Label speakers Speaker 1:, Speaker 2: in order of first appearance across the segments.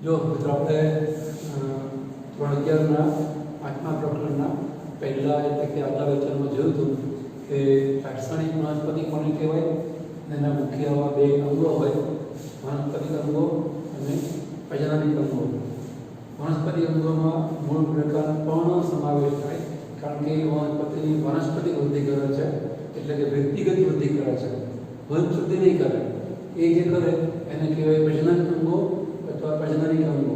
Speaker 1: જો મિત્રો આપણે 3.11ના 8મા પ્રકરણના પહેલા એટલે કે આગલા લેક્ચરમાં જોયું હતું કે લાક્ષણિક વનસ્પતિ કોને કહેવાય, એના મુખ્ય આવા બે અંગો હોય, વનસ્પતિ અંગો અને પ્રજનનિક અંગો. વનસ્પતિ અંગોમાં મૂળ પ્રકારનો પણ સમાવેશ થાય, કારણ કે વનસ્પતિ વૃદ્ધિ કરે છે એટલે કે વ્યક્તિગત વૃદ્ધિ કરે છે, વંશવૃદ્ધિ નહીં કરે. એ જે કરે એને કહેવાય પ્રજનન અંગો અથવા પ્રજનનિક અંગો.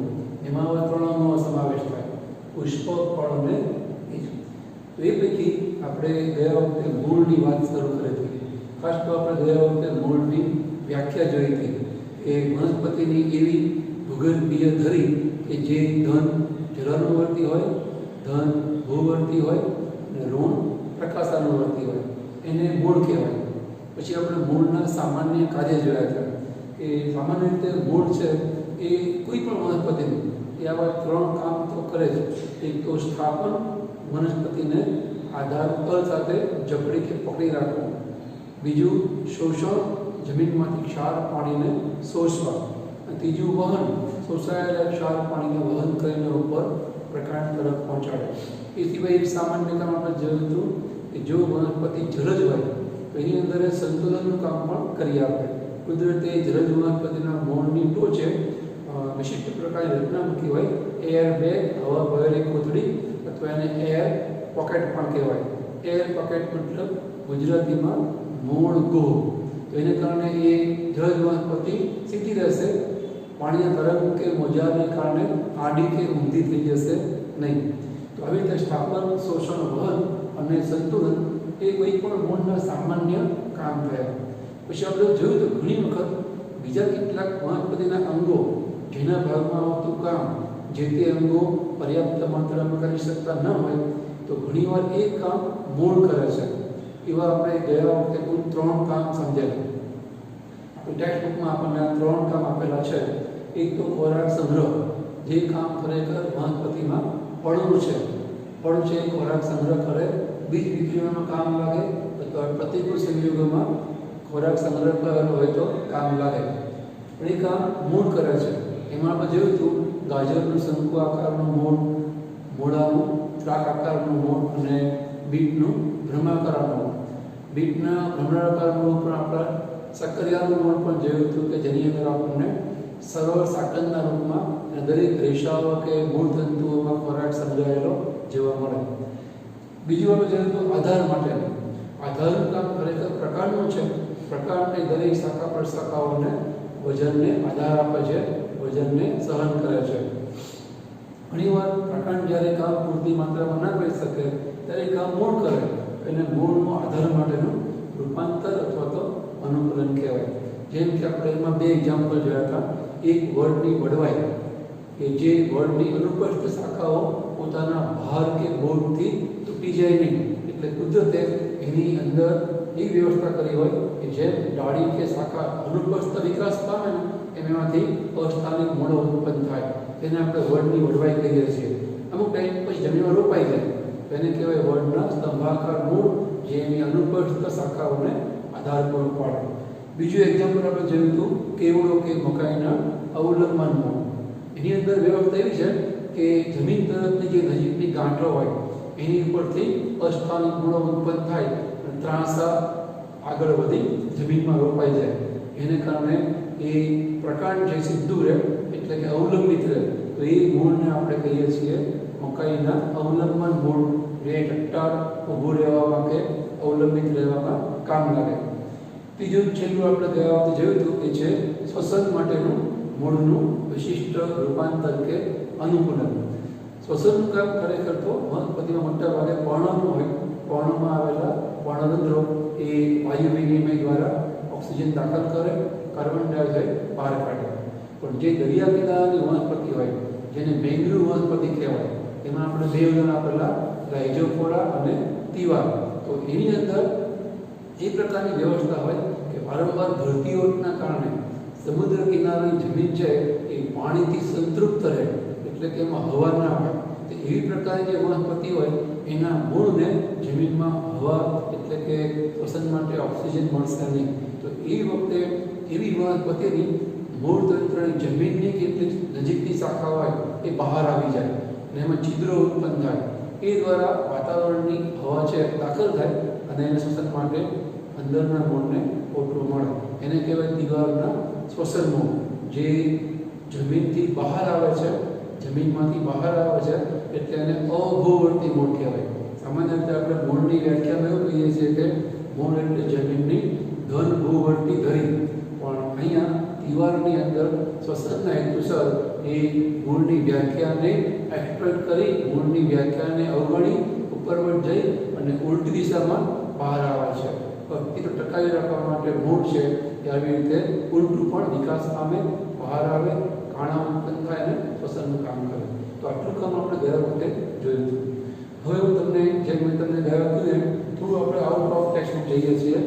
Speaker 1: એમાં આવા 3 અંગોનો સમાવેશ થાય: પુષ્પ, ફળ અને બીજ. તો એ પૈકી આપણે ગયા વખતે મૂળની વાત શરૂ કરી હતી. ખાસ તો આપણે ગયા વખતે મૂળની વ્યાખ્યા જોઈ હતી કે વનસ્પતિની એવી ભૂગર્ભીય ધરી કે જે ધન જલાનુવર્તી હોય, ધન ભૂવર્તી હોય અને ઋણ પ્રકાશાનુવર્તી હોય, એને મૂળ કહેવાય. પછી આપણે મૂળના સામાન્ય કાર્ય જોયા હતા કે સામાન્ય રીતે મૂળ છે એ કોઈ પણ વનસ્પતિનું એ આવા 3 કામ તો કરે જ. એક તો સ્થાપન, વનસ્પતિને આધાર પર સાથે જકડી કે પકડી રાખવું. બીજું શોષણ, જમીનમાંથી ક્ષાર પાણીને શોષવા. અને ત્રીજું વહન, શોષાયેલા ક્ષાર પાણીને વહન કરીને ઉપર પ્રકાંડ તરફ પહોંચાડે. એ સિવાય એક સામાન્ય કામ આપણે જોયું હતું કે જો વનસ્પતિ જલજ હોય તો એની અંદર સંતુલનનું કામ પણ કરી આપે. કુદરતે જલજ વનસ્પતિના મૂળની ટોચે વિશિષ્ટ પ્રકારની રચના મૂકી હોય, એર બેગ, હવા ભરેલી કોથળી, અથવા એને એર પોકેટ પણ કહેવાય. એર પોકેટ મતલબ ગુજરાતીમાં મૂળ ગોહ. તો એને કારણે એ જલજ વનસ્પતિ સીધી રહેશે, પાણીના તરંગ કે મોજાને કારણે આડી કે ઊંધી થઈ જશે નહીં. તો આવી રીતે સ્થાપન, શોષણ, વહન અને સંતુલન એ કોઈ પણ મૂળના સામાન્ય કામ થયા. પછી આપણે જોયું તો ઘણી વખત બીજા કેટલાક વનસ્પતિના અંગો જેના ભાગમાં આવતું કામ જે તે અંગો પર્યાપ્ત માત્રામાં કરી શકતા ન હોય તો ઘણીવાર એ કામ મૂળ કરે છે. એવા આપણે ગયા વખતે કુલ 3 કામ સમજ્યા. આપણી ટેક્સ્ટ બુકમાં આપણને આ 3 કામ આપેલા છે. એક તો ખોરાક સંગ્રહ, જે કામ ખરેખર વનસ્પતિમાં ફળનું છે. ફળ છે એ ખોરાક સંગ્રહ કરે, બીજ વિક્રિયામાં કામ લાગે, અથવા પ્રતિકૂળ સંજોગોમાં ખોરાક સંગ્રહ કરેલો હોય તો કામ લાગે. પણ એ કામ મૂળ કરે છે. એમાં આપણે જોયું હતું ગાજરનું શંકુ આકારનું મૂળ, મૂળાનું ત્રાક આકારનું મૂળ અને બીટનું ભ્રમાકારનું મૂળ. બીટના ભ્રમણાકાર મૂળ પણ આપણા સક્કરિયાનું મૂળ પણ જોયું હતું કે જેની અંદર આપણને સરળ સાકરના રૂપમાં અને દરેક રેશાઓ કે મૂળ તંતુઓમાં ખોરાક સમજાયેલો જોવા મળે. બીજું આપણે જોયું હતું આધાર માટેનું. આધારનું કામ ખરેખર પ્રકારનું છે. પ્રકારની દરેક શાખા પ્રશાખાઓને વજનને આધાર આપે છે, વજનને સહન કરે છે. ઘણીવાર પ્રકાંડ જ્યારે કામ પૂરતી માત્રામાં ના કરી શકે ત્યારે કામ મૂળ કરે, એને મૂળનો આધાર માટેનું રૂપાંતર અથવા તો અનુકૂલન કહેવાય. જેમ કે આપણે એમાં 2 એક્ઝામ્પલ જોયા હતા. એક વડની વડવાઈ કે જે વડની અનુપસ્થ શાખાઓ પોતાના ભાર કે બોધથી તૂટી જાય નહીં, એટલે કુદરતે એની અંદર એ વ્યવસ્થા કરી હોય કે જેમ ડાળી કે શાખા અનુપસ્થ વિકાસ પામે ને એમાંથી અસ્થાનિક મૂળો ઉત્પન્ન થાય. તેને આપણે વડની વડવાઈ કહીએ છીએ. અમુક ટાઈમ પછી જમીનમાં રોપાઈ જાય તેને કહેવાય વડના સ્તંભાકાર મૂળ, જે એની અનુપસ્થ શાખાઓને આધાર પૂરો પાડે. બીજું એક્ઝામ્પલ આપણે જોયું હતું કેવડો કે મકાઈના અવલંબન મૂળ. એની અંદર વ્યવસ્થા એવી છે કે જમીન તરફની જે નજીકની ગાંઠો હોય એની ઉપરથી અસ્થાનિક મૂળો ઉત્પન્ન થાય અને ત્રાંસા આગળ વધી જમીનમાં રોપાઈ જાય. એને કારણે એ પ્રકાંડ જે સીધું રહે એટલે કે અવલંબિત રહે. તો એ મૂળને આપણે કહીએ છીએ મકાઈના અવલંબન મૂળ, જે ટટ્ટાર ઊભું રહેવામાં કે અવલંબિત રહેવામાં કામ લાગે. ત્રીજું છેલ્લું આપણે ગયા વખતે જોયું હતું એ છે શ્વસન માટેનું મૂળનું વિશિષ્ટ રૂપાંતર કે અનુકૂલન. શ્વસનનું કામ ખરેખર તો વનસ્પતિમાં મોટા ભાગે પર્ણનું હોય. પર્ણમાં આવેલા પર્ણરંધ્રો એ વાયુ વિનિમય દ્વારા ઓક્સિજન દાખલ કરે, કાર્બન ડાયોક્સાઇડ બહાર કાઢે. પણ જે દરિયા કિનારાની વનસ્પતિ હોય જેને મેંગ્રુવ વનસ્પતિ કહેવાય, એમાં આપણે 2 ઉદાહરણ આપેલા, રાઇઝોફોરા અને તીવાર. તો એની અંદર એ પ્રકારની વ્યવસ્થા હોય કે વારંવાર ભરતીઓના કારણે સમુદ્ર કિનારાની જમીન છે એ પાણીથી સંતૃપ્ત રહે, એટલે કે એમાં હવા ના હોય. તો એવી પ્રકારની જે વનસ્પતિ હોય એના મૂળને જમીનમાં હવા એટલે કે શ્વસન માટે ઓક્સિજન મળશે નહીં. તો એ વખતે એવી વનસ્પતિની મૂળ તંત્રની જમીનની કેટલી નજીકની શાખા હોય એ બહાર આવી જાય અને એમાં છિદ્રો ઉત્પન્ન થાય. એ દ્વારા વાતાવરણની હવા છે દાખલ થાય અને એને શ્વસન માટે અંદરના મૂળને ઓટલું મળે. એને કહેવાય દિવાલના શ્વસન મૂળ. જે જમીનથી બહાર આવે છે, જમીનમાંથી બહાર આવે છે એટલે એને અભૂવર્તી મૂળ કહેવાય. સામાન્ય રીતે આપણે મૂળની વ્યાખ્યામાં એવું કહીએ છીએ કે મૂળ એટલે જમીનની ઘન ભૂવર્તી ધરી, પણ અહીંયા દિવાલની અંદર શ્વસનના હેતુસર એ મૂળની વ્યાખ્યાને એક્સપ્લોઇટ કરી, મૂળની વ્યાખ્યાને અવગણી ઉપરવટ જઈ અને ઉલટી દિશામાં બહાર આવે છે. અસ્તિત્વ ટકાવી રાખવા માટે મૂળ છે એ આવી રીતે ઉલટું પણ વિકાસ પામે, બહાર આવે, કાણા ઉત્પન્ન થાય અને શ્વસનનું કામ કરે. તો આટલું કામ આપણે ગયા વખતે જોયું હતું. હવે હું તમને જેમ મેં તમને ગયા વખતે થોડું આપણે આઉટ ઓફ ટેક્સ્ટ જઈએ છીએ.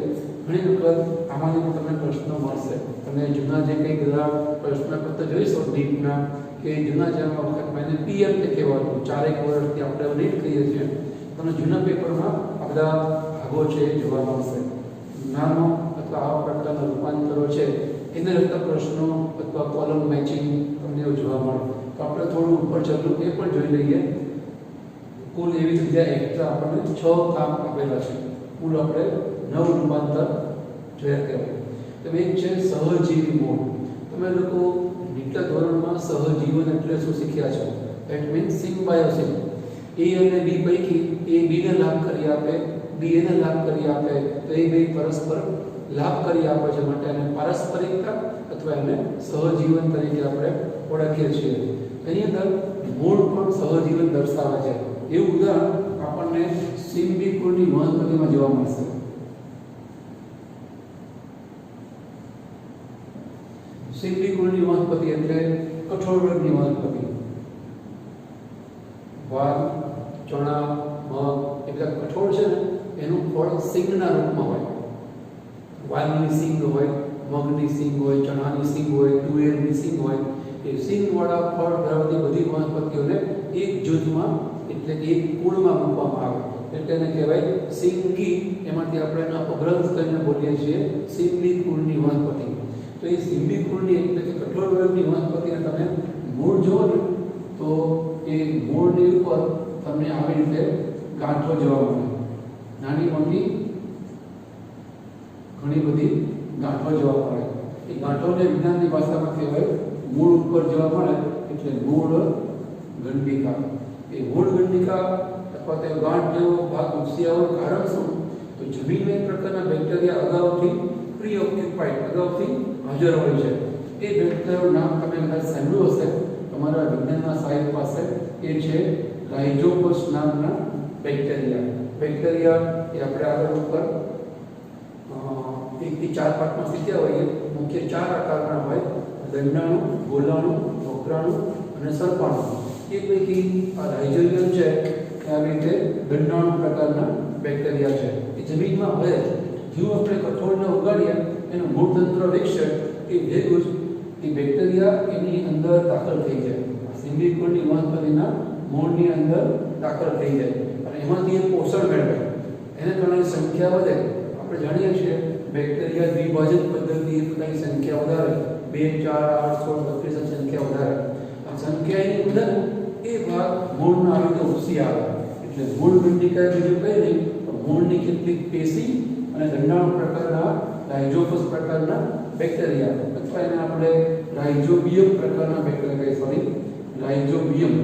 Speaker 1: ઘણી વખત આમાંથી તમને પ્રશ્નો મળશે. તમે જૂના જે કંઈ બધા પ્રશ્નપત્ર જોઈશો નીટના કે જૂના જેવા વખતમાં એને પીએમ તે કહેવાતું, 4 વર્ષથી આપણે નીટ કહીએ છીએ. તમને જૂના પેપરમાં આ બધા ભાગો છે એ જોવા મળશે. નાનો અથવા આવા પ્રકારના રૂપાંતરો છે એને લગતા પ્રશ્નો અથવા કોલમ મેચિંગ તમને જોવા મળે. તો આપણે થોડું ઉપર ચાલુ એ પણ જોઈ લઈએ. કુલ એવી જગ્યા એક્સ્ટ્રા આપણને 6 કામ આપેલા છે. કુલ આપણે 9 રૂપાંતર જોયા કહેવાય. તો એક છે સહજીવી મૂળ. તમે લોકો નીચલા ધોરણમાં સહજીવન એટલે શું શીખ્યા છો? That means symbiosis. એ અને બી પૈકી એ બીને લાભ કરી આપે, બી એને લાભ કરી આપે, તો એ બે પરસ્પર લાભ કરી આપે છે, માટે એને પારસ્પરિકતા અથવા એને સહજીવન તરીકે આપણે ઓળખીએ છીએ. એની અંદર મૂળ પણ સહજીવન દર્શાવે છે. એવું ઉદાહરણ આપણને સિમ્બિકુળની વનસ્પતિમાં જોવા મળશે. સિમ્બિકુળની વનસ્પતિ એટલે કઠોળ વર્ગની વનસ્પતિ. વાલ, ચણા, મગ એ બધા કઠોળ છે ને એનું ફળ સિંગના રૂપમાં હોય. વાલની સિંગ હોય, મગની સિંગ હોય, ચણાની સિંગ હોય, તુવેરની સિંગ હોય. એ સિંગવાળા ફળ ધરાવતી બધી વનસ્પતિઓને એક જૂથમાં એટલે એક કુળમાં મૂકવામાં આવે એટલે એને કહેવાય સિંગી. એમાંથી આપણે એનો અપગ્રંથ કરીને બોલીએ છીએ સિંબી કુળની વનસ્પતિ. તો એ સિંબી કુળની એટલે કે કઠોળ વર્ગની વનસ્પતિને તમે મૂળ જુઓ ને તો એ મૂળની ઉપર તમને આવી રીતે ગાંઠો જોવા મળે. નાની મોટી ઘણી બધી ગાંઠો જોવા મળે. એ ગાંઠોને વિજ્ઞાનની ભાષામાં કહેવાય મૂળ ઉપર જોવા મળે એટલે મૂળ ગંડિકા. એ મૂળ ગંડિકા અથવા તે ગાંઠ જેવો ભાગ ઉપસી આવવાનું કારણ શું? તો જમીનમાં એક પ્રકારના બેક્ટેરિયા અગાઉથી પ્રીઓક્યુપાઈડ, અગાઉથી હાજર હોય છે. એ બેક્ટેરિયાનું નામ તમે કદાચ સાંભળ્યું હશે તમારા વિજ્ઞાનના સાહિત્ય પાસે. એ છે રાઇઝોપસ નામના બેક્ટેરિયા. બેક્ટેરિયા એ આપણે આગળ ઉપર 1 થી 4 પાર્ટમાં શીખ્યા હોઈએ. મુખ્ય 4 આકારના હોય: દંડાણુ, ગોલાણુ, વક્રાણુ અને સર્પાણુ. એ પૈકી આ રાઇઝોબિયમ છે એ આવી રીતે દંડાણુ પ્રકારના બેક્ટેરિયા છે. એ જમીનમાં હોય જ. જેવું આપણે કઠોળને ઉગાડીએ એનું મૂળ તંત્ર વિકસે એ ભેગું જ એ બેક્ટેરિયા એની અંદર દાખલ થઈ જાય. સિમ્બિકુળની વનસ્પતિના મૂળની અંદર દાખલ થઈ જાય અને એમાંથી એ પોષણ મેળવે. એને કારણે સંખ્યા વધે. આપણે જાણીએ છીએ બેક્ટેરિયા દ્વિભાજન પદ્ધતિ પોતાની સંખ્યા વધારે, 2, 4, 8, 16, 32 સંખ્યા વધારે. આ સંખ્યાની વધે એ ભાગ મૂળના આવી રીતે ઉપસી આવે એટલે મૂળ ગંડિકા બીજું કંઈ નહીં પણ મૂળની કેટલીક પેશી અને દંડાણુ પ્રકારના રાઇઝોપસ પ્રકારના બેક્ટેરિયા અથવા એને આપણે રાઇઝોબિયમ પ્રકારના બેક્ટેરિયા, સોરી રાઇઝોબિયમ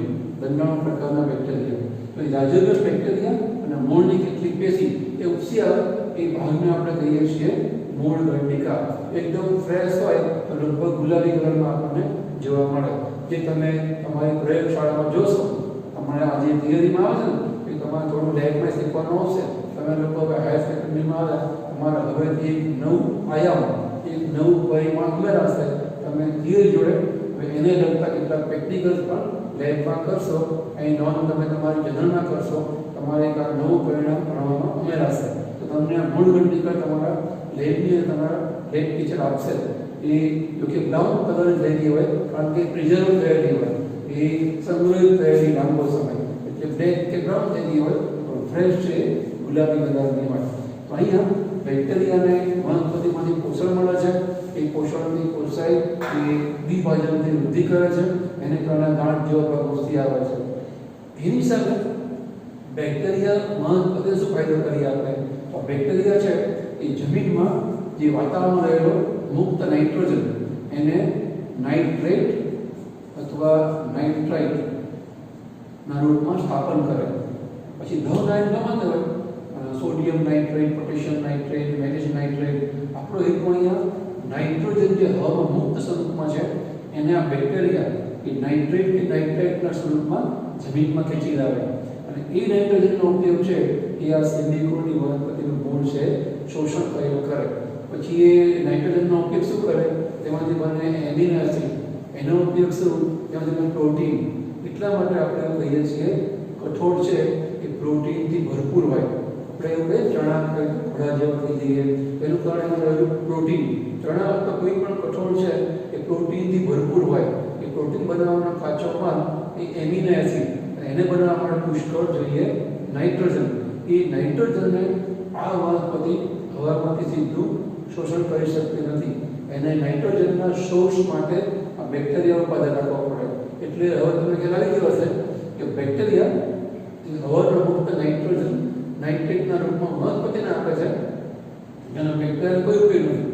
Speaker 1: દંડાણુ પ્રકારના બેક્ટેરિયા. તો એ રાઇઝોબિયમ બેક્ટેરિયા અને મૂળની કેટલીક પેશી એ ઉપસી આવે એ ભાગને આપણે કહીએ છીએ મૂળ ગંડિકા. એકદમ ફ્રેશ હોય તો લગભગ ગુલાબી કલરમાં આપણને જોવા મળે. જે તમે તમારી પ્રયોગશાળામાં જોશો, તમારે આજે થિયરીમાં આવે છે ને એ તમારે થોડું લેબમાં શીખવાનું આવશે. તમે લોકો હવે હાયર સેકન્ડરીમાં આવ્યા, તમારે હવેથી એક નવું આયામ, એક નવું પરિમાણ ઉમેરાશે. તમે થિયરી જોડે હવે એને લગતા કેટલાક પ્રેક્ટિકલ્સ પણ લેબમાં કરશો. અહીં નોંધ તમે તમારી જનરલમાં કરશો. તમારે એક આ નવું પરિણામ ભણવામાં ઉમેરાશે. તો તમને આ મૂળ ગંડિકા તમારા લેબની તમારા લેબ ટીચર આપશે. એ જોકે બ્રાઉન કલર થયેલી હોય કારણ કે પ્રિઝર્વ થયેલી હોય, એ સંગ્રહિત થયેલી લાંબો સમય એટલે બ્લેક કે બ્રાઉન થયેલી હોય પણ ફ્રેશ છે ગુલાબી કલરની હોય. તો અહીંયા બેક્ટેરિયાને વનસ્પતિમાંથી પોષણ મળે છે. એ પોષણની કોષાય એ વિભાજનની વૃદ્ધિ કરે છે, એને કારણે ગાંઠ જેવા પ્રવૃત્તિ આવે છે. એની સાથે બેક્ટેરિયા મહત્વને શું ફાયદો કરી આપે? તો બેક્ટેરિયા છે એ જમીનમાં જે વાતાવરણમાં રહેલો મુક્ત નાઇટ્રોજન એને નાઇટ્રેટ અથવા નાઇટ્રાઇટ ના રૂપમાં સ્થાપન કરે. પછી ધ નાઇટ ગમે તે હોય, sodium nitrate, potassium nitrate, magnesium nitrate, આપણો એક અહીંયા નાઇટ્રોજન જે હવામાં મુક્ત સ્વરૂપમાં છે એને આ બેક્ટેરિયા એ નાઇટ્રેટ કે નાઇટ્રાઇટના સ્વરૂપમાં જમીનમાં ખેંચી લાવે. અને એ નાઇટ્રોજનનો ઉપયોગ છે એ આ સિલિકોનની વનસ્પતિનું મૂળ છે શોષણ કરેલું કરે. પછી એ નાઇટ્રોજનનો ઉપયોગ શું કરે? તેમાંથી બને એમિનો એસિડ. એનો ઉપયોગ શું? તેમાંથી બને પ્રોટીન. એટલા માટે આપણે એવું કહીએ છીએ કઠોળ છે એ પ્રોટીનથી ભરપૂર હોય. આપણે એવું કહીએ ચણા ઘોડા જેવા કહી દઈએ, એનું કારણ એમાં રહેલું પ્રોટીન. ચણા અથવા કોઈ પણ કઠોળ છે એ પ્રોટીનથી ભરપૂર હોય. એ પ્રોટીન બનાવવાનો કાચો માલ એ એમિનો એસિડ. એને બનાવવા માટે પુષ્કળ જોઈએ નાઇટ્રોજન. એ નાઇટ્રોજનને આ વનસ્પતિ હવામાંથી સીધું શોષણ કરી શકતી નથી. એને નાઇટ્રોજનના શોષ માટે આ બેક્ટેરિયા ઉત્પાદન આપવા પડે. એટલે હવે તમને ખ્યાલ આવી ગયો હશે કે બેક્ટેરિયા હવાના મુક્ત નાઇટ્રોજન નાઇટ્રેટના રૂપમાં વનસ્પતિને આપે છે. એના બેક્ટેરિયા કોઈ ઉપયોગ નથી.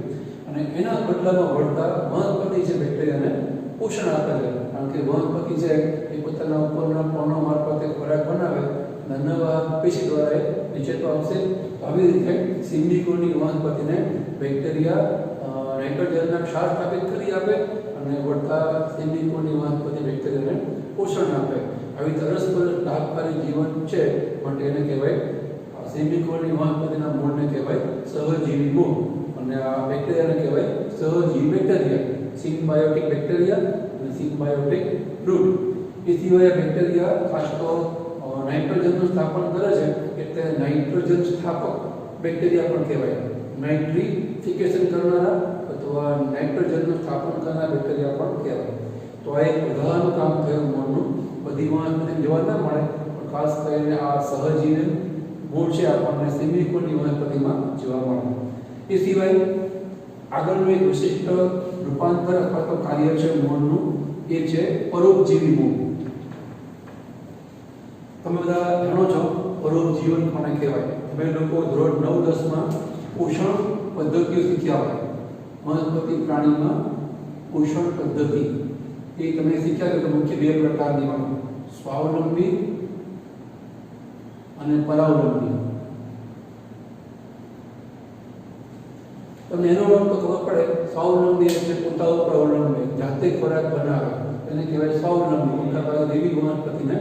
Speaker 1: અને એના બદલામાં વળતા વનસ્પતિ છે બેક્ટેરિયાને પોષણ આપે છે. કારણ કે વનસ્પતિ છે એ પોતાના ઉપરના પર્ણો મારફતે ખોરાક બનાવે, નવા પેશી દ્વારા નીચે તો આવશે. આવી રીતે સિલિકોનની વનસ્પતિને બેક્ટેરિયા નાઇટ્રોજનના ક્ષાર સ્થાપિત કરી આપે અને વળતા સિલિકોનની વનસ્પતિ બેક્ટેરિયાને પોષણ આપે. આવી તરસ્પર લાભકારી જીવન છે માટે એને કહેવાય સિલિકોનની વનસ્પતિના મૂળને કહેવાય સહજીવી મૂળ, અને આ બેક્ટેરિયાને કહેવાય સહજીવી બેક્ટેરિયા. સિમ્બાયોટિક બેક્ટેરિયા અને સિમ્બાયોટિક રૂટ. એ સિવાય બેક્ટેરિયા ખાસ તો નાઇટ્રોજનનું સ્થાપન કરે છે એટલે નાઇટ્રોજન સ્થાપક બેક્ટેરિયા પણ કહેવાય. નાઇટ્રિફિકેશન કરનારા અથવા નાઇટ્રોજનનું સ્થાપન કરનારા બેક્ટેરિયા પણ કહેવાય. તો આ એક ઉદાહરણનું કામ થયું મૂળનું. બધી વનસ્પતિને જોવા ના મળે, પણ ખાસ કરીને આ સહજીવી મૂળ છે આપણને સિલિકોનની વનસ્પતિમાં જોવા મળે. એ સિવાય આગળનું એક વિશિષ્ટ રૂપાંતર અથવા તો કાર્ય છે મૂળનું, એ છે પરોપજીવી મૂળ. તમે બધા જાણો છો પરોપજીવન કોને કહેવાય. તમે લોકો ધોરણ 9-10માં પોષણ પદ્ધતિઓ શીખ્યા હોય. વનસ્પતિ પ્રાણીમાં પોષણ પદ્ધતિ એ તમે શીખ્યા કે મુખ્ય બે પ્રકારની હોય, સ્વાવલંબી અને પરાવલંબી. તમને એનો અર્થ તો ખબર પડે. સ્વાવલંબી એટલે પોતા ઉપર અવલંબે, જાતે ખોરાક બનાવે, એને કહેવાય સ્વાવલંબી. મોટાભાગે દેવી વનસ્પતિને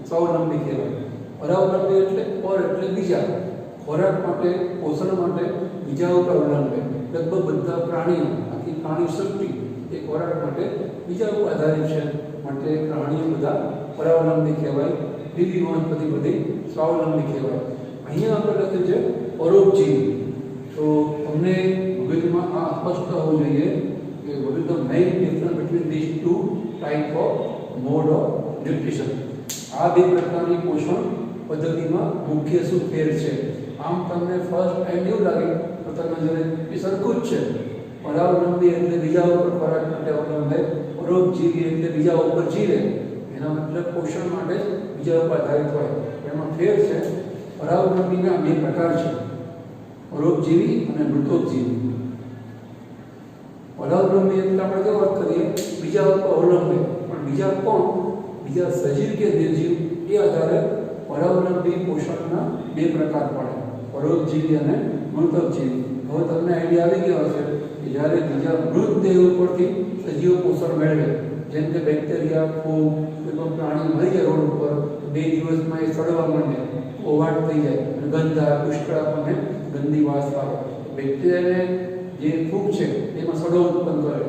Speaker 1: સ્વાવલંબી કહેવાય. પરાવલંબી એટલે પર એટલે બીજા, ખોરાક માટે પોષણ માટે બીજા ઉપર અવલંબે. લગભગ બધા પ્રાણીઓ, આખી પ્રાણી સૃષ્ટિ એ ખોરાક માટે બીજા ઉપર આધારિત છે. માટે પ્રાણીઓ બધા પરાવલંબી કહેવાય. દેવી વનસ્પતિ બધી સ્વાવલંબી કહેવાય. અહીંયા આપણે લખ્યું છે પરોપજીવી. તો તમને મગજમાં આ સ્પષ્ટ હોવું જોઈએ કે what is the main difference between these two type of mode of nutrition. આ બે પ્રકારની પોષણ પદ્ધતિમાં મુખ્ય શું ફેર છે? આમ તમને ફર્સ્ટ ટાઈમ એવું લાગે તો તમે જ્યારે એ સરખું જ છે. પરાવલંબી એટલે બીજા ઉપર ખોરાક માટે અવલંબે, પરોપજીવી એટલે બીજા ઉપર જીવે. એના મતલબ પોષણ માટે બીજા ઉપર આધારિત હોય. એમાં ફેર છે. પરાવલંબીના બે પ્રકાર છે, પરોપજીવી અને મૃતોપજીવી. પરાવલંબી એટલે આપણે કેવો અર્થ કરીએ? બીજા ઉપર અવલંબે, પણ બીજા કોણ? બીજા સજીવ કે નિર્જીવ એ આધારે પરાવલંબી પોષણના બે પ્રકાર પડે, પરોપજીવી અને મૃતોપજીવી. હવે તમને આઈડિયા આવી ગયો હશે કે જ્યારે બીજા મૃતદેહ ઉપરથી સજીવો પોષણ મેળવે, જેમ કે બેક્ટેરિયા, ફૂગ, કોઈ પણ પ્રાણી મરી જાય રોડ ઉપર, 2 દિવસમાં એ સડવા માંડે, ઓવાટ થઈ જાય, ગંધા પુષ્કળ આપણને ગંદી વાસ આવે. બેક્ટેરિયાને જે ફૂગ છે એમાં સડો ઉત્પન્ન કરે,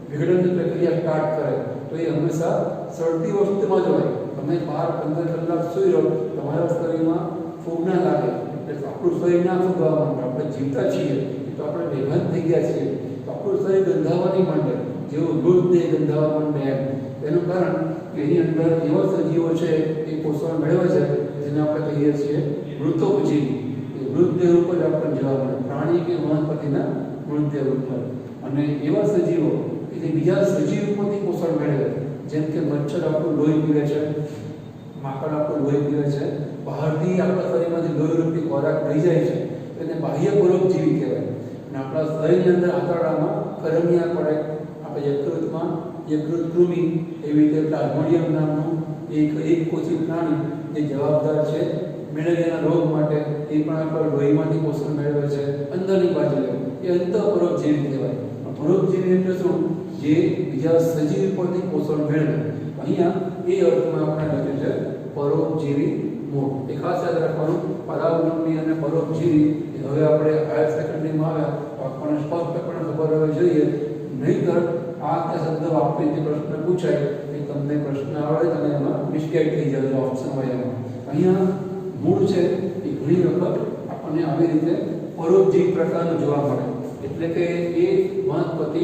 Speaker 1: વિઘટનની પ્રક્રિયા સ્ટાર્ટ કરે, તો એ હંમેશા સડતી વસ્તુમાં જ હોય. તમે 12-15 કલાક સૂઈ રહો, તમારા શરીરમાં ફૂગ ના લાગે, એટલે આપણું શરીર ના ફૂગવા માંડે. આપણે જીવતા છીએ તો આપણે બેભાન થઈ ગયા છીએ, તો આપણું શરીર ગંધાવા નહીં માંડે, જેવું મૃતદેહ ગંધાવા માંડે એમ. એનું કારણ કે એની અંદર એવા સજીવો છે એ પોષણ મેળવે છે જેને આપણે કહીએ છીએ મૃતોપજીવી. એ મૃતદેહ ઉપર જ આપણને જોવા મળે, પ્રાણી કે વનસ્પતિના મૃતદેહ ઉપર. અને એવા સજીવો કે જે બીજા સજીવ ઉપરથી પોષણ મેળવે, જેમ કે મચ્છર આપણું લોહી પીવે છે, માકડ આપણું લોહી પીવે છે, બહારથી આપણા શરીરમાંથી લોહીરૂપી ખોરાક લઈ જાય છે, એને બાહ્ય પરોપજીવી કહેવાય. અને આપણા શરીરની અંદર આંતરડામાં કરમિયા પડે, આપણે યકૃતમાં યકૃત કૃમિ, એવી રીતે પ્લાઝ્મોડિયમ નામનું એક કોષી પ્રાણી જે જવાબદાર છે મેલેરિયાના રોગ માટે, એ પણ આપણા લોહીમાંથી પોષણ મેળવે છે. અંદરની બાજુએ એ અંતઃપરોપજીવી કહેવાય. પરોપજીવી એટલે શું? જે બીજા સજીવ પરથી પોષણ મેળવે. અહીંયા એ અર્થમાં આપણે લખ્યું છે પરોપજીવી મૂળ. એ ખાસ યાદ રાખવાનું, પરાવલંબી અને પરોપજીવી. હવે આપણે હાયર સેકન્ડરીમાં આવ્યા તો આપણને સ્પષ્ટપણે ખબર હોવી જોઈએ, નહીંતર આ શબ્દ વાપરીને પ્રશ્ન પૂછાય કે તમને પ્રશ્ન આવે તમે એમાં મિસ્ટેક થઈ જાય ઓપ્શન હોય એમાં. અહીંયા મૂળ છે એ ઘણી વખત આપણને આવી રીતે પરોપજીવી પ્રકારનું જોવા મળે, એટલે કે એ વનસ્પતિ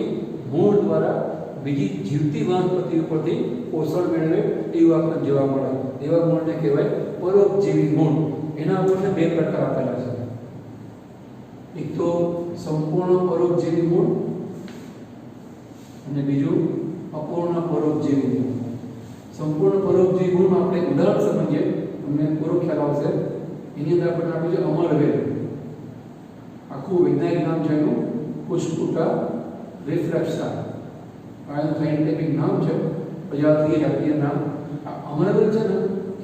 Speaker 1: મૂળ દ્વારા બીજી જીવતી વનસ્પતિ ઉપરથી પોષણ મેળવે એવું આપણને જોવા મળે. એવા મૂળને કહેવાય પરોપજીવી મૂળ. એના ઉપરને બે પ્રકાર આપેલા છે. એક તો સંપૂર્ણ પરોપજીવી મૂળ અને બીજું અપૂર્ણ પરોપજીવી મૂળ. સંપૂર્ણ પરોપજીવી મૂળમાં આપણે ઉદાહરણ સમજીએ, તમને પૂરો ખ્યાલ આવશે. એની અંદર આપણને આપ્યું છે અમરવેલ. આખું વૈજ્ઞાનિક નામ છે એનું પુષ્પુટા રિફ્લેક્સા. આ સાયન્ટિફિક નામ છે, જાતીય નામ. આ અમરવેલ છે ને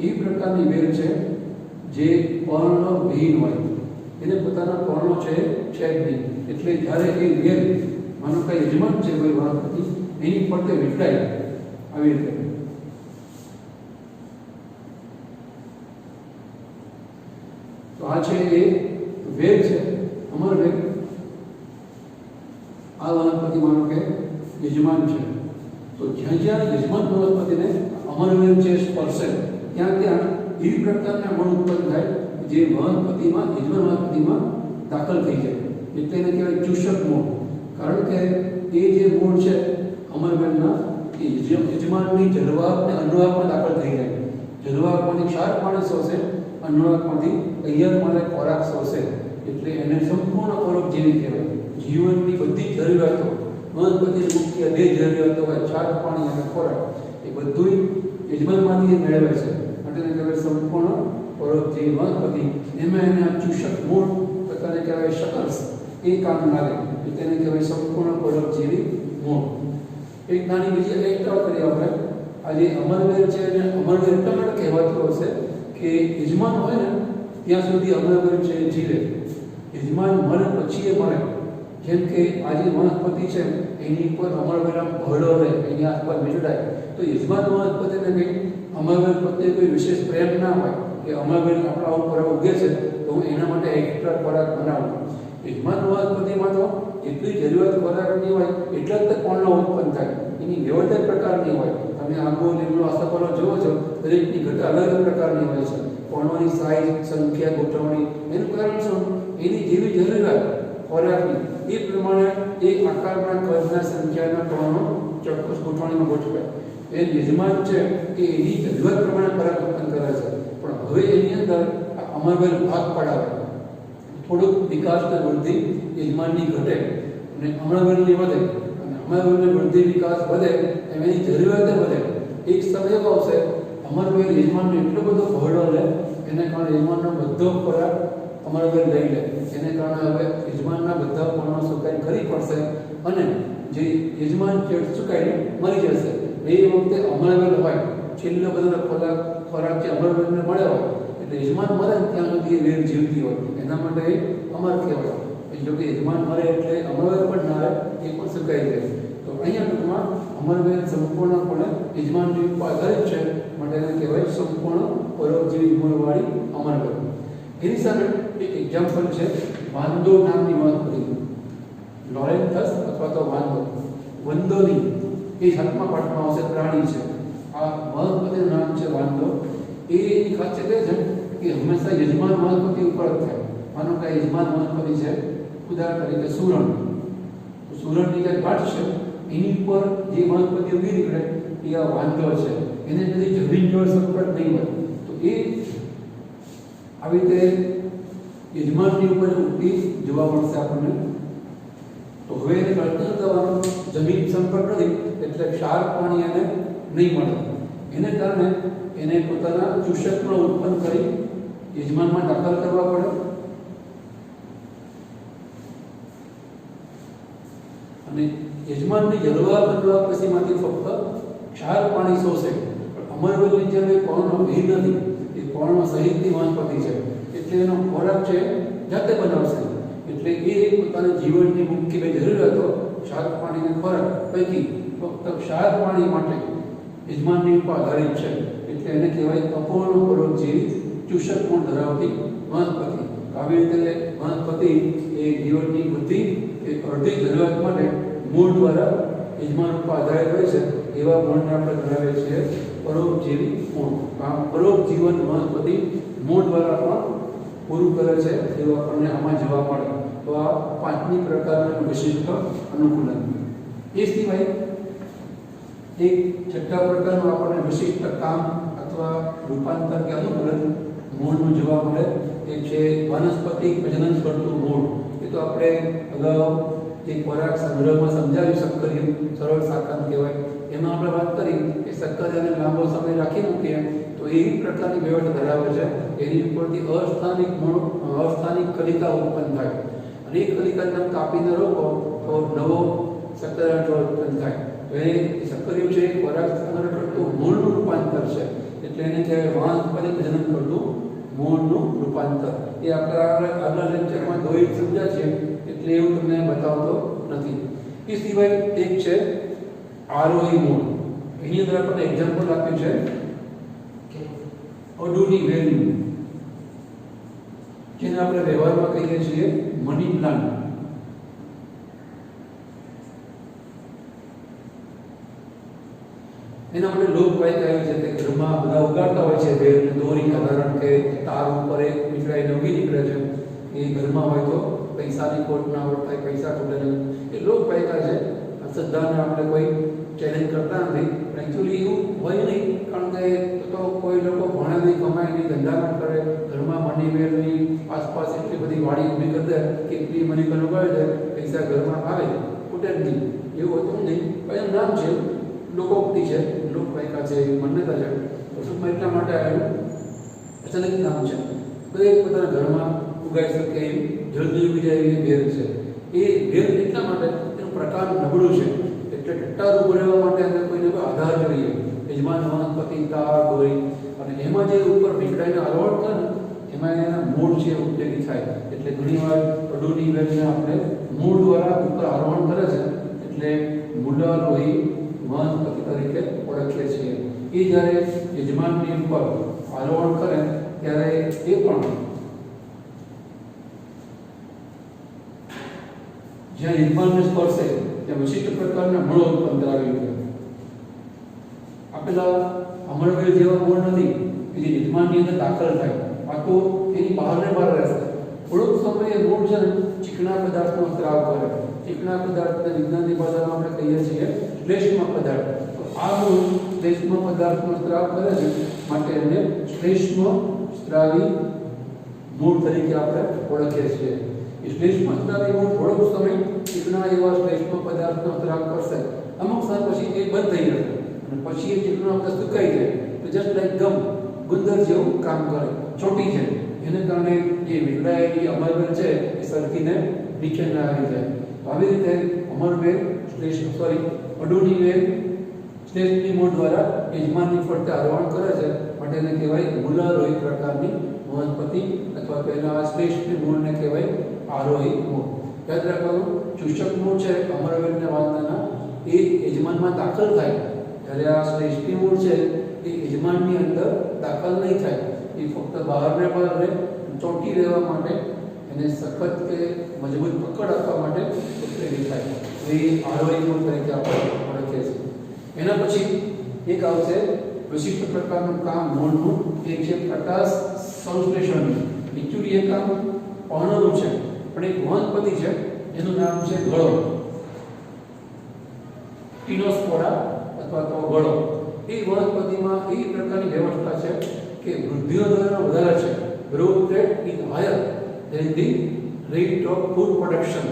Speaker 1: એ પ્રકારની વેલ છે જે પર્ણવિહીન હોય, એને પોતાના પર્ણો છે જ નહીં. એટલે જ્યારે એ વેલ માનો કઈ યજમાન છે કોઈ વનસ્પતિ, એની ફરતે વીંટાય આવી રીતે. તો આ છે એ વેલ છે અમરવેલ. આ વનસ્પતિ માનો કે યજમાન છે. તો જ્યાં જ્યાં યજમાન વનસ્પતિને અમરવેલ છે સ્પર્શે, ત્યાં ત્યાં એવી પ્રકારના મૂળ ઉત્પન્ન થાય જે વનસ્પતિમાં યજમાન વનસ્પતિમાં દાખલ થઈ જાય. એટલે એને કહેવાય ચૂષક મૂળ. કારણ કે એ જે મૂળ છે અમરવેલના, એ યજમાનની જલવાહક અને અન્નવાહકમાં દાખલ થઈ જાય. જલવાહકમાંથી ક્ષાર પાણી શોષે, અન્નવાહકમાંથી તૈયાર મળે ખોરાક શોષે. એટલે એને સંપૂર્ણ પરોપજીવી કહેવાય. જીવનની બધી જરૂરિયાતો, વનસ્પતિની મુખ્ય બે જરૂરિયાતો હોય, ક્ષાર પાણી અને ખોરાક, એ બધું યજમાનમાંથી મેળવે છે. માટે એને કહેવાય સંપૂર્ણ પરોપજીવી વનસ્પતિ. એમાં એને આ ચૂષક મૂળ પ્રકારને કહેવાય શકલ્સ, એ કામ લાગે. તેને કહેવાય સંપૂર્ણ પરોપજીવી મૂળ. એક નાની બીજી એક કરી આપણે, આ જે અમરવેલ છે એને અમરવેલ એટલા માટે કહેવાતું હશે કે યજમાન હોય ને ત્યાં સુધી અમરવેલ છે જીવે. યજમાન મરે પછી એ મરે. જેમ કે આ જે વનસ્પતિ છે એની ઉપર અમરવેલ આમ ભરડો રહે, એની આસપાસ વીંટાય, તો યજમાન વનસ્પતિને કંઈ અમરવેલ પ્રત્યે કોઈ વિશેષ પ્રેમ ના હોય કે અમરવેલ આપણા ઉપર ઉગે છે તો હું એના માટે એક્સ્ટ્રા ખોરાક બનાવું. યજમાન વનસ્પતિમાં તો એટલી જરૂરિયાત ખોરાકની હોય એટલા જ પર્ણો ઉત્પન્ન થાય, એની વ્યવસ્થિત પ્રકારની હોય. તમે આંબો લીમડો આસપાસ જોવો છો, દરેકની ઘટા અલગ અલગ પ્રકારની હોય છે. પર્ણોની સાઇઝ, સંખ્યા, ગોઠવણી, એનું કારણ શું? એની જેવી જરૂરિયાત ખોરાકની એ પ્રમાણે એ આકારના, કદના, સંખ્યાના પર્ણો ચોક્કસ ગોઠવણીમાં ગોઠવાય. એ યજમાન છે કે એની જરૂરિયાત પ્રમાણે ખોરાક ઉત્પન્ન કરે છે. પણ હવે એની અંદર અમરવેલ ભાગ પડાવે, થોડુંક વિકાસ અને વૃદ્ધિ યજમાનની ઘટે અને અમરવેલની વધે, અને અમરવેલની વૃદ્ધિ વિકાસ વધે એમ એની જરૂરિયાત વધે. એક સમય એવો આવશે અમરવેલ યજમાનનો એટલો બધો ભરડો લે, એને કારણે યજમાનનો બધો ખોરાક અમરવેલ લઈ લે. એને કારણે હવે યજમાનના બધા પર્ણો સુકાઈ ખરી પડશે અને જે યજમાન છે સુકાઈને મરી જશે. એ વખતે અમરવેલ હોય, છેલ્લો બધો ખોરાક જે અમરવેલને મળ્યો હોય, એટલે યજમાન મરે ત્યાં સુધી એ વેલ જીવતી હોય. એના માટે અમર કહેવાય. જો કે યજમાન મરે એટલે અમરવેલ પણ ના રહે, એ પણ સુકાઈ જાય. તો અહીંયા ટૂંકમાં અમરવેલ સંપૂર્ણપણે યજમાનની ઉપર આધારિત છે, માટે એને કહેવાય સંપૂર્ણ પરોપજીવી મૂળવાળી અમરવેલ. એની સામે એક એક્ઝામ્પલ છે વાંદો નામની વનસ્પતિ, લોરેન્થસ અથવા તો વાંદો. વંદોની એ 7મા પાઠમાં આવશે પ્રાણી છે. આ વનસ્પતિનું નામ છે વાંદો. એની ખાસિયત એ છે કે હંમેશા યજમાન વનસ્પતિ ઉપર જ થાય. માનો કે યજમાન વનસ્પતિ છે, ઉદાહરણ તરીકે સુરણ. સુરણની જે ગાંઠ છે એની ઉપર જે વનસ્પતિ ઉગી નીકળે એ આ વાંદો છે. એને કદી જમીન જોડે સંપર્ક નહીં હોય, તો એ આવી રીતે યજમાનની ઉપર ઉગતી જોવા મળશે આપણને. તો હવે એને કલ્ચર થવાનું જમીન સંપર્ક નથી એટલે ક્ષાર પાણી એને નહીં મળે. એને કારણે એને પોતાના ચૂષકનો ઉત્પન્ન કરી યજમાનમાં દાખલ કરવા પડે અને યજમાનની જળવા બદલવા પછીમાંથી ફક્ત ક્ષાર પાણી શોષે. પણ અમરવેલની જેમ એ પર્ણનો વિહીન નથી, એ પર્ણ સહિતની વનસ્પતિ છે એટલે એનો ખોરાક છે જાતે બનાવશે. એટલે એ પોતાના જીવનની મુખ્ય બે જરૂરિયાતો ક્ષાર પાણી અને ખોરાક પૈકી ફક્ત ક્ષાર પાણી માટે યજમાનની ઉપર આધારિત છે. એટલે એને કહેવાય અપૂર્ણ પરોપજીવી ચૂષક ગુણ ધરાવતી વનસ્પતિ. આવી રીતે વનસ્પતિ એ જીવનની બુદ્ધિ એ અડધી જરૂરિયાત માટે મૂળ દ્વારા યજમાન ઉપર આધારિત હોય છે. એવા ગુણને આપણે ધરાવીએ છીએ પરોપજીવી ગુણ. આ પરોપજીવન વનસ્પતિ મૂળ દ્વારા પણ પૂરું કરે છે એવું આપણને આમાં જોવા મળે. તો આ પાંચમી પ્રકારનું વિશિષ્ટ અનુકૂલન. એ સિવાય એક છઠ્ઠા પ્રકારનું આપણને વિશિષ્ટ કામ અથવા રૂપાંતર કે અનુકૂલન મૂળનું જોવા મળે. એ છે વનસ્પતિ પ્રજનન કરતું મૂળ. એ તો આપણે અગાઉ એક ખોરાક સંગ્રહમાં સમજાવી સક્કરિયું સરળ શાકન કહેવાય. એમાં આપણે વાત કરી કે સક્કરિયાને લાંબો સમય રાખી મૂકીએ તો એવી પ્રકારની વ્યવસ્થા ધરાવે છે એની ઉપરથી અસ્થાનિક કલિકા ઉત્પન્ન થાય અને એ કલિકાને કાપીને રોકો તો નવો સક્કરિયા ઉત્પન્ન થાય. તો એ સક્કરિયું છે ખોરાક સંગ્રહ કરતું મૂળનું રૂપાંતર છે એટલે એને કહેવાય વનસ્પતિ પ્રજનન કરતું મૂળનું રૂપાંતર. એ આપણે આગલા લેક્ચરમાં દોઈ સમજ્યા છે એટલે એવું તમને બતાવતો નથી. એ સિવાય એક છે આરોહી મૂળ. એની અંદર આપણને એક્ઝામ્પલ આપ્યું છે કે અડુની વેલ્યુ, જેને આપણે વ્યવહારમાં કહીએ છીએ મની પ્લાન્ટ. એના માટે લોકવાયકા એવી છે કે ઘરમાં બધા ઉગાડતા હોય છે વેલ દોરી સાધારણ કે તાર ઉપર એક મીઠાઈને ઉગી નીકળે છે. એ ઘરમાં હોય તો પૈસાની ખોટ ના થાય, પૈસા ખૂટે નહીં. એ લોકવાયકા છે. શ્રદ્ધાને આપણે કોઈ ચેલેન્જ કરતા નથી. પણ એકચ્યુઅલી એવું હોય નહીં, કારણ કે તો કોઈ લોકો ભણે નહીં, કમાય નહીં, ધંધા ના કરે, ઘરમાં મની વેલની આસપાસ એટલી બધી વાડી ઊભી કરી દે કે એટલી મની કન ઉગાડે છે, પૈસા ઘરમાં આવે, ખૂટે જ નહીં. એવું હતું નહીં. પણ એનું નામ છે લોકોક્તિ છે, લોકવાયકા છે, માન્યતા છે. ટૂંકમાં એટલા માટે આવેલું અચાનક નામ છે. તો એ પોતાના ઘરમાં ઉગાઈ શકે એવી જલ્દી ઉગી જાય એવી વેલ છે. એ વેલ એટલા માટે એનું પ્રકાર નબળું છે એટલે ટટ્ટાર ઉભું રહેવા માટે એને કોઈને કોઈ આધાર જોઈએ. યજમાન વનસ્પતિ તાર દોરી અને એમાં જે ઉપર ભીંકડાઈને આરોહણ કરે ને એમાં એના મૂળ છે ઉપયોગી થાય. એટલે ઘણીવાર અડુની વેલને આપણે મૂળ દ્વારા ઉપર આરોહણ કરે છે એટલે મૂળારોહી વનસ્પતિ તરીકે ઓળખીએ છીએ. એ જ્યારે યજમાનની ઉપર આરોહણ કરે ત્યારે એ પણ જ્યાં યજમાનને સ્પર્શે ત્યાં વિશિષ્ટ પ્રકારના મૂળો ઉત્પન્ન કરાવી છે. આપેલા અમરવેલ જેવા મૂળ નથી કે જે યજમાનની અંદર દાખલ થાય. આ તો એની બહારને બહાર રહેશે. થોડોક સમય મૂળ છે ને ચીકણા પદાર્થનો સ્ત્રાવ કરે. ચીકણા પદાર્થને વિજ્ઞાનની ભાષામાં આપણે કહીએ છીએ શ્લેષ્મ પદાર્થ. તો આ મૂળ શ્લેષ્મ પદાર્થનો સ્ત્રાવ કરે છે માટે એને શ્લેષ્મ સ્ત્રાવી મૂળ તરીકે આપણે ઓળખીએ છીએ. શ્લેષ્મ સ્ત્રાવી મૂળ થોડોક સમય ચીકણા એવા શ્લેષ્મ પદાર્થનો સ્ત્રાવ કરશે. અમુક સમય પછી એ બંધ થઈ જશે અને પછી એ ચીકણો આપણે સુકાઈ જાય તો જસ્ટ લાઈક ગમ ગુંદર જેવું કામ કરે, ચોટી જાય. એને કારણે જે વિખરાયેલી અમરવેલ છે એ સરખીને નીચે ના આવી જાય. આવી રીતે અમરવેલ અડુની વેલ શ્લેષ્મની મૂળ દ્વારા યજમાનની ફરતે આરોહણ કરે છે માટે એને કહેવાય મૂલારોહી પ્રકારની વનસ્પતિ અથવા તો એના શ્લેષ્મની મૂળને કહેવાય આરોહી મૂળ. યાદ રાખવાનું ચૂષક મૂળ છે અમરવેલના વાંદના એ યજમાનમાં દાખલ થાય ત્યારે આ શ્લેષ્મની મૂળ છે એ યજમાનની અંદર દાખલ નહીં થાય. એ ફક્ત બહારને બહાર ચોંટી રહેવા માટે એને સખત કે મજબૂત પકડ આપવા માટે ઉપયોગી થાય. એ આરોહી મૂળ તરીકે આપણે ઓળખીએ છીએ. એના પછી એક આવશે વિશિષ્ટ પ્રકારનું કામ મૂળનું. એક છે પ્રકાશ સંશ્લેષણનું. એકચ્યુઅલી એ કામ પર્ણનું છે પણ એક વનસ્પતિ છે એનું નામ છે ગળો, ટીનોસ્પોરા અથવા તો ગળો. એ વનસ્પતિમાં એ પ્રકારની વ્યવસ્થા છે કે વૃદ્ધિનો દર વધારે છે. Growth rate is higher than the rate of food production.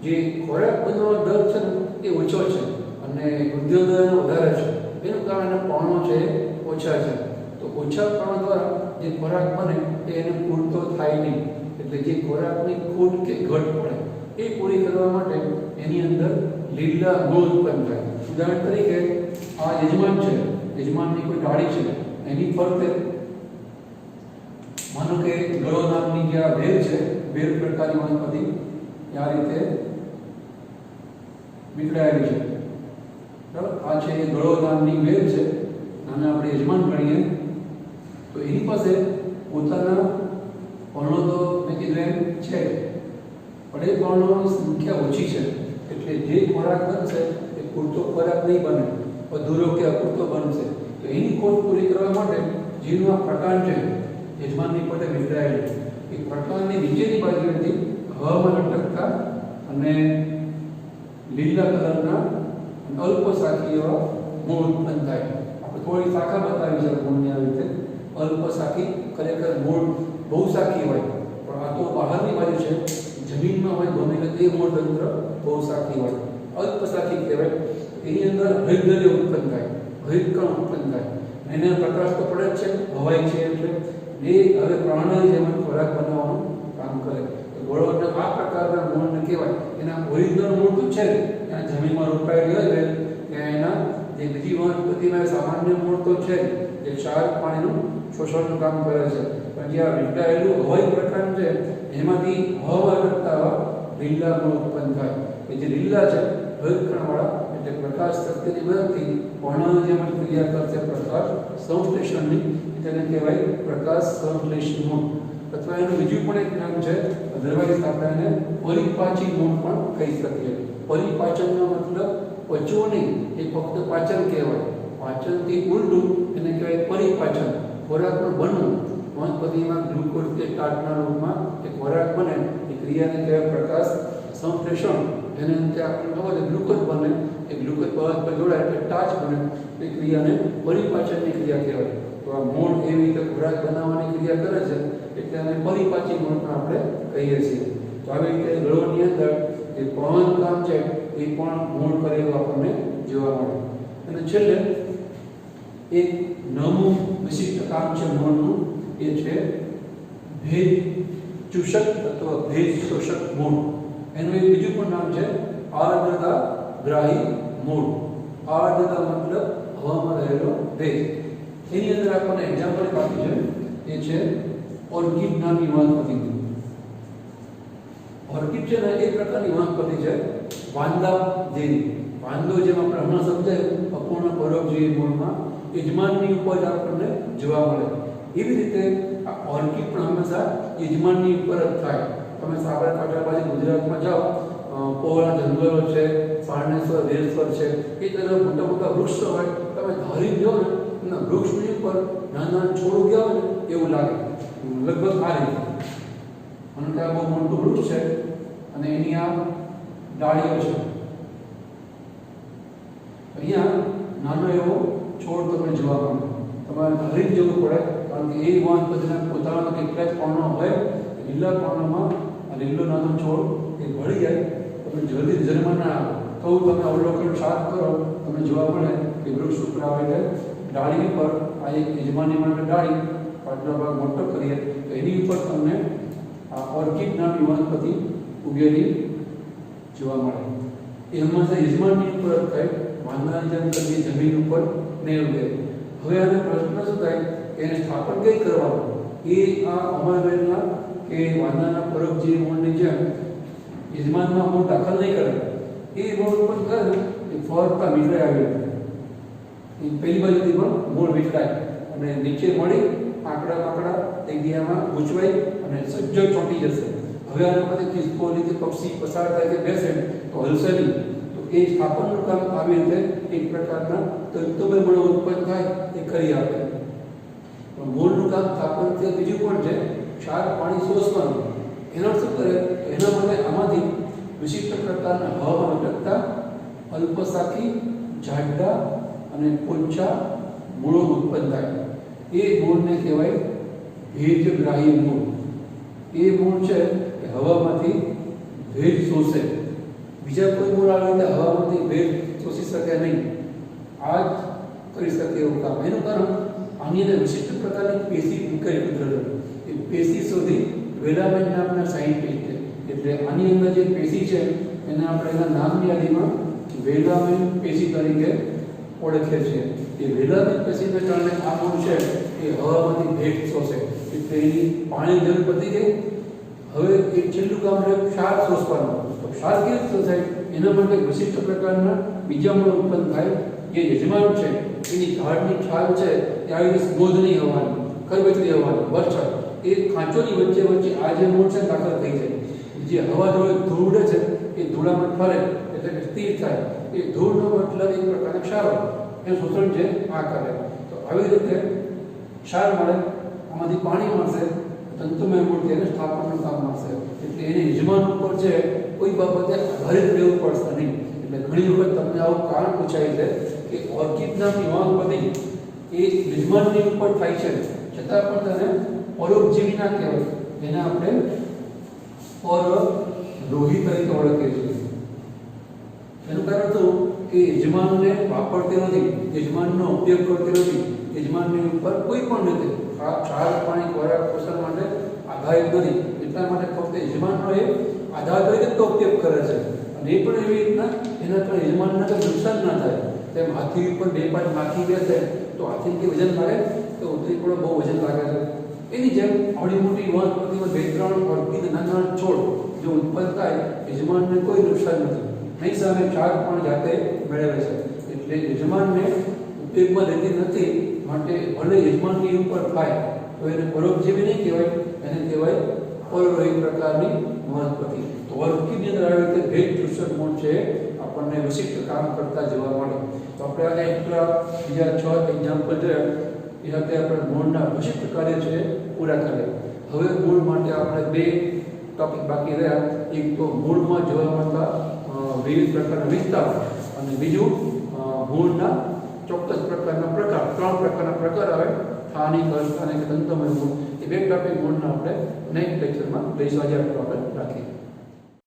Speaker 1: જે ખોરાક બનવાનો દર છે ને એ ઓછો છે અને ઉદ્યોગો વધારે છે, એનું કારણ એના પર્ણો છે ઓછા છે. તો ઓછા પર્ણ દ્વારા જે ખોરાક બને એ એને પૂરતો થાય નહીં, એટલે જે ખોરાકની ખોટ કે ઘટ પડે એ પૂરી કરવા માટે એની અંદર લીલા મૂળ ઉત્પન્ન થાય. ઉદાહરણ તરીકે આ યજમાન છે, યજમાનની કોઈ ડાળી છે, એની ફરતે માનો કે ગળો નામની જે આ વેલ છે, વેલ પ્રકારની વનસ્પતિ આ રીતે વિખરાયેલી છે. બરાબર, આ છે એ ગળો નામની વેલ છે, આને આપણે યજમાન ગણીએ. તો એની પાસે પોતાના પર્ણો તો મેં કીધું એમ છે, પણ એ પર્ણોની સંખ્યા ઓછી છે, એટલે જે ખોરાક બનશે એ પૂરતો ખોરાક નહીં બને, અધૂરો કે અપૂરતો બનશે. તો એની ખોટ પૂરી કરવા માટે જીવનું આ પ્રકાંડ છે યજમાનની પડે વિખરાયેલું, એ પ્રકાંડની નીચેની બાજુએથી હવામાં લટકતા અને લીલા કલરના અલ્પ શાખી એવા મૂળ ઉત્પન્ન થાય. આપણે થોડી શાખા બતાવી છે મૂળની આવી રીતે અલ્પ શાખી, ખરેખર મૂળ બહુ શાખી હોય, પણ આ તો બહારની બાજુ છે, જમીનમાં હોય ગમે તે મૂળ તંત્ર બહુ શાખી હોય, અલ્પ શાખી કહેવાય. એની અંદર હરિતદ્રવ્ય ઉત્પન્ન થાય, હરિતકણ ઉત્પન્ન થાય, એને પ્રકાશ તો પડે જ છે, હવાય છે, એટલે એ હવે પ્રાણી જેમ ખોરાક બનાવવાનું કામ કરે. તો ગોળોના આ પ્રકારના મૂળને કહેવાય. એના ઓરિજિનલ મૂળ તો છે જ, ત્યાં જમીનમાં રોપાયેલી હોય ત્યાં એના જે બીજી વનસ્પતિના સામાન્ય મૂળ તો છે જ, જે ક્ષાર પાણીનું શોષણનું કામ કરે છે. પણ જે આ વિખરાયેલું હવાઈ પ્રકાર છે એમાંથી હવા લટકતા લીલા મૂળ ઉત્પન્ન થાય, કે જે લીલા છે હરિતકણવાળા, એટલે પ્રકાશ શક્તિની મદદથી પર્ણની જેમ ક્રિયા કરશે પ્રકાશ સંશ્લેષણની, તેને કહેવાય પ્રકાશ સંશ્લેષી મૂળ. અથવા એનું બીજું પણ એક નામ છે, અધરવાઇઝ આપણે એને પરિપાચી મૂળ પણ કહી શકીએ. પરિપાચનનો મતલબ પચવું નહીં, એ ફક્ત પાચન કહેવાય. પાચનથી ઉલટું એને કહેવાય પરિપાચન, ખોરાકનું બનવું. વનસ્પતિમાં ગ્લુકોઝ કે સ્ટાર્ચના રૂપમાં જે ખોરાક બને એ ક્રિયાને કહેવાય પ્રકાશ સંશ્લેષણ. એને અંતે આપણને ખબર છે ગ્લુકોઝ બને, એ ગ્લુકોઝ પદાર્થ પર જોડાય એટલે સ્ટાર્ચ બને, એ ક્રિયાને પરિપાચનની ક્રિયા કહેવાય. તો આ મૂળ એવી રીતે ખોરાક બનાવવાની ક્રિયા કરે છે, એટલે એને પરિપાચી મૂળ પણ આપણે કહીએ છીએ. તો આવી રીતે ગળોની અંદર જે પવન કામ છે એ પણ મૂળ કરેલું આપણને જોવા મળે. અને છેલ્લે એક નવું વિશિષ્ટ કામ છે મૂળનું, એ છે ભેજ ચૂષક અથવા ભેજ શોષક મૂળ. એનું એક બીજું પણ નામ છે આર્દ્રતા ગ્રાહી મૂળ. આર્દ્રતા મતલબ હવામાં રહેલો ભેજ. એની અંદર આપણને એક્ઝામ્પલ આપી છે, એ છે ઓર્કિડ નામની વનસ્પતિ. ઓર્કિડ છે ને એક પ્રકારની વનસ્પતિ છે વાંદા જેવી. વાંદો જેમ આપણે હમણાં સમજાયું અપૂર્ણ પરોપજીવી મૂળમાં યજમાનની ઉપર આપણને જોવા મળે, એવી રીતે આ ઓર્કિડ પણ હંમેશા યજમાનની ઉપર જ થાય. તમે સાબરકાંઠા બાજુ ગુજરાતમાં જાઓ, પહોળા જંગલો છે, સારણેશ્વર, વેલસર છે, એ તરફ મોટા મોટા વૃક્ષો હોય, તમે ધારી જો ને એના વૃક્ષની ઉપર નાના છોડ ઉગ્યા હોય ને એવું લાગે, લગભગ આ રીતે. અને ત્યાં બહુ મોટું વૃક્ષ છે અને એની આ ડાળીઓ છે. અહીંયા નાનો એવો છોડ તમને જોવા મળે, તમારે ધારી જવું પડે, કારણ કે એ વનસ્પતિના પોતાના કેટલા જ પર્ણો હોય, લીલા પર્ણોમાં આ લીલો નાનો છોડ એ ભળી જાય. તમે જલ્દી જન્મ ના આવે તો તમે અવલોકન સાફ કરો, તમને જોવા મળે કે વૃક્ષ ઉપર આવે છે ડાળી પર આ એક યજમાની માટે ડાળી પાછળનો ભાગ મોટો કરીએ તો એની ઉપર તમને આ ઓર્કિડ નામની વનસ્પતિ ઉગેલી જોવા મળે. એ હંમેશા યજમાનની ઉપર થાય, વાંદરાની જેમ કરી જમીન ઉપર નહીં ઉગે. હવે આનો પ્રશ્ન શું થાય કે એને સ્થાપન કઈ કરવાનું? એ આ અમારવેલના કે વાંદરાના પરોપજીવી મૂળની જેમ યજમાનમાં મૂળ દાખલ નહીં કરે, એ મૂળ ઉત્પન્ન કરે એ ફરતા વિખરાઈ આવે. એ પહેલી બાજુથી પણ મૂળ વિખરાય અને નીચે મળી આંકડા એક જગ્યામાં ગૂંચવાઈ અને સજ્જ ચોંટી જશે. હવે આના પછી ખિસકોલી કે પક્ષી પસાર થાય કે બેસે તો હલશે નહીં. તો એ સ્થાપનનું કામ આવી રીતે એક પ્રકારના તંતુમય મૂળો ઉત્પન્ન થાય એ કરી આપે. પણ મૂળનું કામ સ્થાપન તે બીજું પણ છે, ક્ષાર પાણી શોષવાનું. એનો શું કરે? એના માટે આમાંથી વિશિષ્ટ પ્રકારના હવામાં લટકતા અલ્પશાખી જાડા અને પોચા મૂળો ઉત્પન્ન થાય. એ મૂળને કહેવાય ભેજગ્રાહી મૂળ. એ મૂળ છે કે હવામાંથી ભેજ શોષે બીજા કોઈ મૂળ આવી રીતે હવામાંથી ભેજ શોષી શકે નહીં, આ જ કરી શકે એવું કામ. એનું કારણ આની અંદર વિશિષ્ટ પ્રકારની પેશી મૂકાઈ કુદરતે. એ પેશી શોધી વેલામેન નામના સાયન્ટિસ્ટે. એટલે આની અંદર જે પેશી છે એને આપણે એના નામની યાદીમાં વેલામેન પેશી તરીકે ઓળખીએ છીએ. એ વેલામેન પેશીને કારણે આ મૂળ છે એ હવામાંથી ભેજ શોષે, એટલે એની પાણી જરૂર પતી ગઈ. હવે એ છેલ્લું કામ છે ક્ષાર શોષવાનું. તો ક્ષાર કેવી રીતે થાય? એના માટે વિશિષ્ટ પ્રકારના બીજા મૂળ ઉત્પન્ન થાય. જે યજમાન છે એની ઝાડની છાલ છે એ આવી રીતે સ્મૂધ નહીં હોવાની, ખરબચડી હોવાની, વરછળ એ ખાંચોની વચ્ચે વચ્ચે આ જે મૂળ છે દાખલ થઈ જાય. જે હવા જોડે ધૂળ ઉડે છે એ ધૂળામાં ફરે એટલે કે સ્થિર થાય. એ ધૂળનો મતલબ એક પ્રકારના ક્ષારો એનું શોષણ છે આ કરે. તો આવી રીતે ક્ષાર મળે, આમાંથી પાણી મળશે, તંતુમય મૂળ તેને સ્થાપનનું કામ મળશે. એટલે એને યજમાન ઉપર છે કોઈ બાબતે આધારિત રહેવું પડશે નહીં. એટલે ઘણી વખત તમને આવું કારણ પૂછાય છે કે ઓર્કિડ નામની વનસ્પતિ એ યજમાનની ઉપર થાય છે છતાં પણ તેને પરોપજીવી ના કહેવાય, એને આપણે પરલોહી તરીકે ઓળખીએ છીએ. એનું કારણ તો કે યજમાનને વાપરતી નથી, યજમાનનો ઉપયોગ કરતી નથી, યજમાનની ઉપર કોઈ પણ રીતે ક્ષાર પાણી ખોરાક પોષણ માટે આધારિત નથી. એટલા માટે ફક્ત યજમાનનો એ આધાર તરીકે તો ઉપયોગ કરે છે. અને એ પણ એવી રીતના એના પર યજમાનને તો નુકસાન ના થાય. તેમ હાથી ઉપર 2-5 માખી બેસે તો હાથીને કે વજન લાગે? તો ઉતરી પણ બહુ વજન લાગે છે. એની જેમ આવડી મોટી વનસ્પતિમાં 2-3 ઓર્કિડ નાના છોડ જો ઉત્પન્ન થાય, યજમાનને કોઈ નુકસાન નથી. નહીં સામે ક્ષાર પણ જાતે મેળવે છે. એટલે યજમાનને ઉપયોગમાં લેતી નથી, માટે ભલે યજમાનની ઉપર થાય તો એને પરોપજીવી નહીં કહેવાય, એને કહેવાય પરલોહી પ્રકારની વનસ્પતિ. તો ઓર્કિડની અંદર આવી રીતે ભેજ શોષક મૂળ છે આપણને વિશિષ્ટ કામ કરતા જોવા મળે. તો આપણે આજે એટલા બીજા 6 એક્ઝામ્પલ જોયા, એ સાથે આપણે મૂળના વિશિષ્ટ કાર્ય છે પૂરા કર્યા. હવે મૂળ માટે આપણે 2 ટોપિક બાકી રહ્યા. એક તો મૂળમાં જોવા મળતા વિવિધ પ્રકારના વિસ્તાર, અને બીજું મૂળના ચોક્કસ પ્રકારના પ્રકાર. 3 પ્રકારના પ્રકાર આવે: સ્થાનિક, અસ્થાનિક, તંતુમય મૂળ. એ 2 ટોપિક મૂળના આપણે નેક્સ્ટ લેક્ચરમાં લઈશું. આજે આપણે રાખીએ.